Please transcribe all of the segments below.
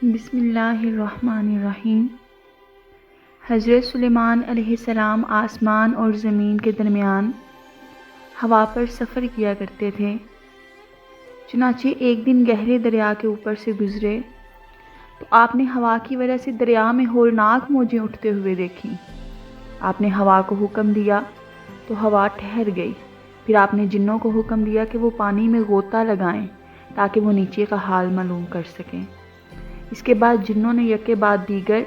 بسم اللہ الرحمن الرحیم۔ حضرت سلیمان علیہ السلام آسمان اور زمین کے درمیان ہوا پر سفر کیا کرتے تھے۔ چنانچہ ایک دن گہرے دریا کے اوپر سے گزرے تو آپ نے ہوا کی وجہ سے دریا میں ہولناک موجیں اٹھتے ہوئے دیکھیں۔ آپ نے ہوا کو حکم دیا تو ہوا ٹھہر گئی۔ پھر آپ نے جنوں کو حکم دیا کہ وہ پانی میں غوطہ لگائیں تاکہ وہ نیچے کا حال معلوم کر سکیں۔ اس کے بعد جنوں نے یکے بعد دیگر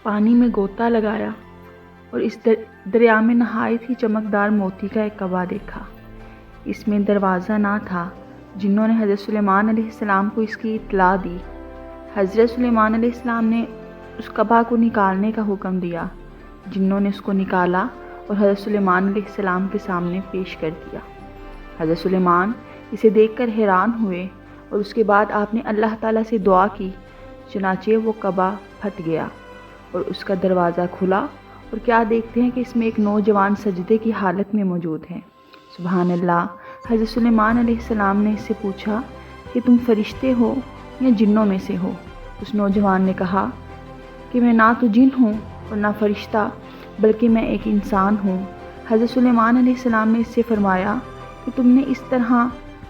پانی میں غوطہ لگایا اور اس دریا میں نہایت ہی چمکدار موتی کا ایک کعبہ دیکھا۔ اس میں دروازہ نہ تھا۔ جنوں نے حضرت سلیمان علیہ السلام کو اس کی اطلاع دی۔ حضرت سلیمان علیہ السلام نے اس کعبہ کو نکالنے کا حکم دیا۔ جنوں نے اس کو نکالا اور حضرت سلیمان علیہ السلام کے سامنے پیش کر دیا۔ حضرت سلیمان اسے دیکھ کر حیران ہوئے اور اس کے بعد آپ نے اللہ تعالیٰ سے دعا کی۔ چنانچہ وہ کعبہ پھٹ گیا اور اس کا دروازہ کھلا، اور کیا دیکھتے ہیں کہ اس میں ایک نوجوان سجدے کی حالت میں موجود ہے۔ سبحان اللہ۔ حضرت سلیمان علیہ السلام نے اس سے پوچھا کہ تم فرشتے ہو یا جنوں میں سے ہو؟ اس نوجوان نے کہا کہ میں نہ تو جن ہوں اور نہ فرشتہ، بلکہ میں ایک انسان ہوں۔ حضرت سلیمان علیہ السلام نے اس سے فرمایا کہ تم نے اس طرح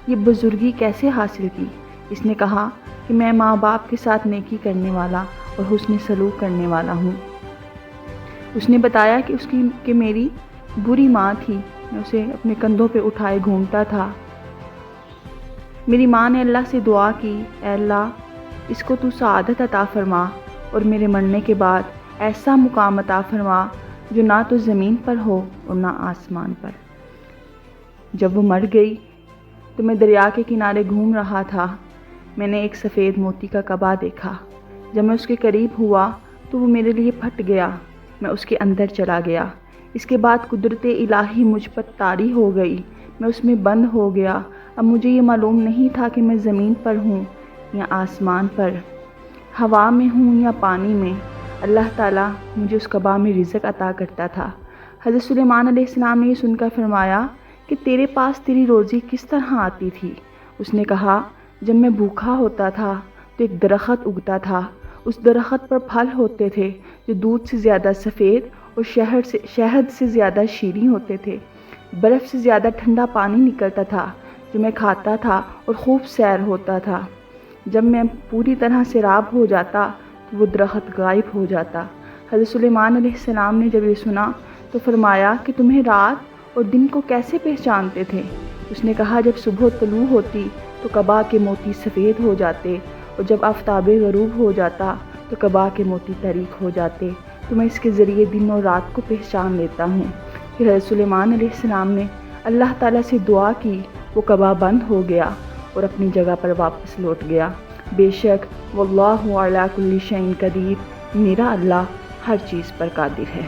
یہ بزرگی کیسے حاصل کی؟ اس نے کہا کہ میں ماں باپ کے ساتھ نیکی کرنے والا اور حسن سلوک کرنے والا ہوں۔ اس نے بتایا کہ میری بری ماں تھی، میں اسے اپنے کندھوں پہ اٹھائے گھومتا تھا۔ میری ماں نے اللہ سے دعا کی، اے اللہ اس کو تو سعادت عطا فرما اور میرے مرنے کے بعد ایسا مقام عطا فرما جو نہ تو زمین پر ہو اور نہ آسمان پر۔ جب وہ مر گئی تو میں دریا کے کنارے گھوم رہا تھا۔ میں نے ایک سفید موتی کا کعبہ دیکھا۔ جب میں اس کے قریب ہوا تو وہ میرے لیے پھٹ گیا۔ میں اس کے اندر چلا گیا۔ اس کے بعد قدرت الہی مجھ پر طاری ہو گئی۔ میں اس میں بند ہو گیا۔ اب مجھے یہ معلوم نہیں تھا کہ میں زمین پر ہوں یا آسمان پر، ہوا میں ہوں یا پانی میں۔ اللہ تعالیٰ مجھے اس کعبہ میں رزق عطا کرتا تھا۔ حضرت سلیمان علیہ السلام نے یہ سن کر فرمایا کہ تیرے پاس تیری روزی کس طرح آتی تھی؟ اس نے کہا جب میں بھوکا ہوتا تھا تو ایک درخت اگتا تھا۔ اس درخت پر پھل ہوتے تھے جو دودھ سے زیادہ سفید اور شہد سے زیادہ شیریں ہوتے تھے۔ برف سے زیادہ ٹھنڈا پانی نکلتا تھا جو میں کھاتا تھا اور خوب سیر ہوتا تھا۔ جب میں پوری طرح سیراب ہو جاتا تو وہ درخت غائب ہو جاتا۔ حضرت سلیمان علیہ السلام نے جب یہ سنا تو فرمایا کہ تمہیں رات اور دن کو کیسے پہچانتے تھے؟ اس نے کہا جب صبح طلوع ہوتی تو کعبہ کے موتی سفید ہو جاتے اور جب آفتاب غروب ہو جاتا تو کعبہ کے موتی تاریک ہو جاتے، تو میں اس کے ذریعے دن اور رات کو پہچان لیتا ہوں۔ پھر حضرت سلیمان علیہ السلام نے اللہ تعالیٰ سے دعا کی، وہ کعبہ بند ہو گیا اور اپنی جگہ پر واپس لوٹ گیا۔ بے شک واللہ علی کل شیء قدیر، میرا اللہ ہر چیز پر قادر ہے۔